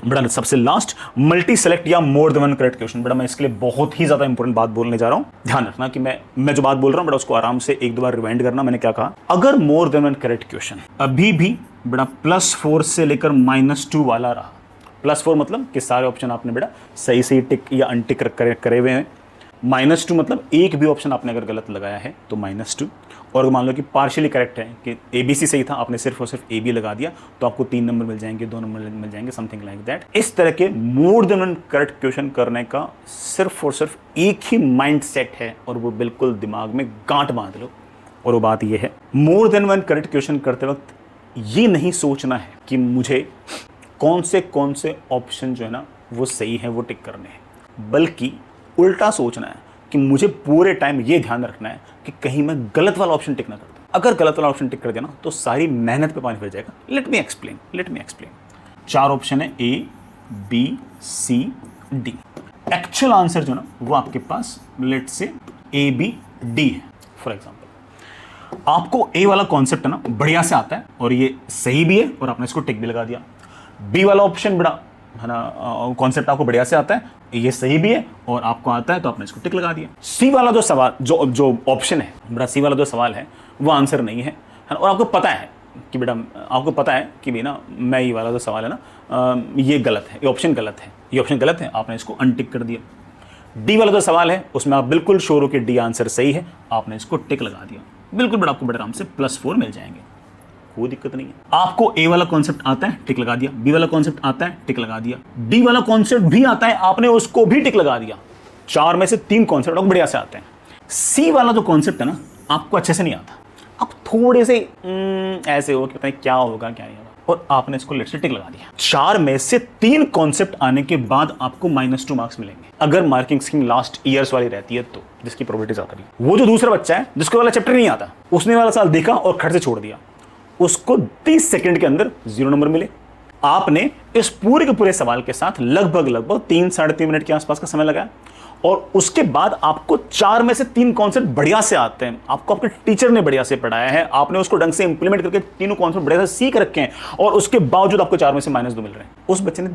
बेटा सबसे last, multi select या more than one correct question. बेटा मैं इसके लिए बहुत ही ज्यादा इंपॉर्टेंट बात बोलने जा रहा हूं, ध्यान रखना कि मैं जो बात बोल रहा हूं बेटा उसको आराम से एक दो बार रिवाइंड करना। मैंने क्या कहा, अगर more than one correct question अभी भी बेटा +4 से लेकर -2 वाला रहा, +4 मतलब कि सारे ऑप्शन आपने बेटा सही सही टिक या अनटिक करे हुए हैं, -2 मतलब एक भी ऑप्शन आपने अगर गलत लगाया है तो -2, और मान लो कि पार्शियली करेक्ट है कि ABC सही था, आपने सिर्फ और सिर्फ AB लगा दिया तो आपको 3 नंबर मिल जाएंगे, 2 नंबर मिल जाएंगे, समथिंग लाइक दैट। इस तरह के more than one correct question करने का सिर्फ और सिर्फ एक ही माइंड सेट है और वो बिल्कुल दिमाग में गांठ बांध लो, और वो बात ये है, more than one correct question करते वक्त ये नहीं सोचना है कि मुझे कौन से ऑप्शन जो है ना वो सही है वो टिक करने हैं, बल्कि उल्टा सोचना है कि मुझे पूरे टाइम ये ध्यान रखना है कि कहीं मैं गलत वाला ऑप्शन टिक ना कर दूं। अगर गलत वाला ऑप्शन टिक कर दिया ना तो सारी मेहनत पे पानी फिर जाएगा। Let me explain. 4 ऑप्शन है A, B, C, D। Actual answer जो ना वो आपके पास लेट से A, B, D है। फॉर एग्जाम्पल आपको A वाला कॉन्सेप्ट है ना बढ़िया से आता है और ये सही भी है और आपने इसको टिक भी लगा दिया। B वाला ऑप्शन बड़ा है ना कॉन्सेप्ट आपको बढ़िया से आता है, ये सही भी है और आपको आता है तो आपने इसको टिक लगा दिया। सी वाला जो सवाल जो ऑप्शन है बेटा, सी वाला जो सवाल है वो आंसर नहीं है, और आपको पता है कि बेटा आपको पता है कि भी ना मैं ये वाला जो सवाल है ना ये गलत है, ये ऑप्शन गलत है, आपने इसको अनटिक कर दिया। डी वाला जो सवाल है उसमें आप बिल्कुल श्योर हो कि डी आंसर सही है, आपने इसको टिक लगा दिया, बिल्कुल बेटा आपको बड़े आराम से +4 मिल जाएंगे, कोई दिक्कत नहीं है। आपको ए वाला कॉन्सेप्ट आता है, टिक लगा दिया। बी वाला कॉन्सेप्ट आता है, टिक लगा दिया। डी वाला कॉन्सेप्ट भी आता है, आपने उसको भी टिक लगा दिया। 4 में से 3 कॉन्सेप्ट आपको बढ़िया से आते हैं। सी वाला जो कॉन्सेप्ट है ना आपको अच्छे से नहीं आता, आप थोड़े से ऐसे हो कि पता नहीं क्या होगा क्या नहीं होगा, और आपने इसको लेट से टिक लगा दिया। 4 में से 3 कॉन्सेप्ट आने के बाद आपको -2 मार्क्स मिलेंगे, अगर मार्किंग स्कीम लास्ट ईयर्स वाली रहती है तो, जिसकी प्रोबेबिलिटी ज्यादा रही। वो जो दूसरा बच्चा है जिसको वाला चैप्टर नहीं आता, उसने वाला साल देखा और खट से छोड़ दिया, उसको 30 सेकंड के अंदर 0 नंबर मिले। आपने इस पूरे के पूरे सवाल के साथ लगभग 3 साढ़े 3 मिनट के आसपास का समय लगाया, और उसके बाद आपको 4 में से 3 कॉन्सेप्ट बढ़िया से आते हैं, आपको आपके टीचर ने बढ़िया से पढ़ाया है, आपने उसको ढंग से इंप्लीमेंट करके तीनों कॉन्सेप्ट बढ़िया से सीख रखे हैं, और उसके बावजूद आपको 4 में से -2 मिल रहे हैं। उस बच्चे ने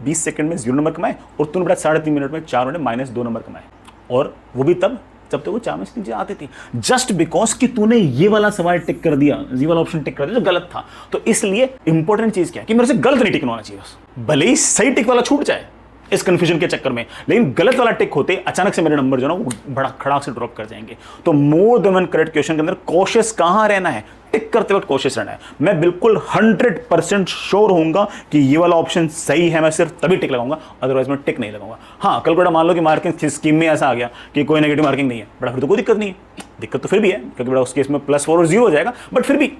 20 सेकंड में 0 नंबर कमाए और तुमने बेटा 3.5 मिनट में 4 ने -2 नंबर कमाए, और वो भी तब जब तक वो 4 में से 3 आती थी, जस्ट बिकॉज कि तूने ये वाला सवाल टिक कर दिया, ये वाला ऑप्शन टिक कर दिया जो गलत था। तो इसलिए इंपॉर्टेंट चीज क्या है कि मेरे से गलत नहीं टिक होना चाहिए, भले ही सही टिक वाला छूट जाए इस कंफ्यूजन के चक्कर में, लेकिन गलत वाला टिक होते अचानक से मेरे नंबर जो ना वो बड़ा खड़ाक से ड्रॉप कर जाएंगे। तो more than one correct question के अंदर कॉशियस कहां रहना है, टिक करते वक्त कॉशियस रहना है। मैं बिल्कुल 100% श्योर होऊंगा कि ये वाला ऑप्शन सही है, मैं सिर्फ तभी टिक लगाऊंगा, अदरवाइज मैं टिक नहीं लगाऊंगा। हाँ, कल बेटा मान लो कि मार्किंग स्कीम में ऐसा आ गया कि कोई नेगेटिव मार्किंग नहीं है, बड़ा फिर तो कोई दिक्कत नहीं है, दिक्कत तो फिर भी है क्योंकि बड़ा उस केस में +4 और 0 हो जाएगा, बट फिर भी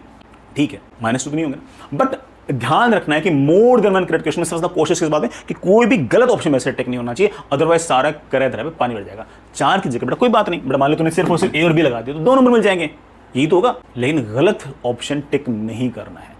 ठीक है, -2 तो नहीं होंगे। बट ध्यान रखना है कि more than one correct question में सबसे ज्यादा कोशिश किस बात है कि कोई भी गलत ऑप्शन में से टिक नहीं होना चाहिए, अदरवाइज सारा करे धरे पे पानी भर जाएगा। 4 की जगह बेटा कोई बात नहीं, बेटा मान लो तूने सिर्फ और सिर्फ A और B लगा दिया तो 2 नंबर मिल जाएंगे, यही तो होगा, लेकिन गलत ऑप्शन टिक नहीं करना है।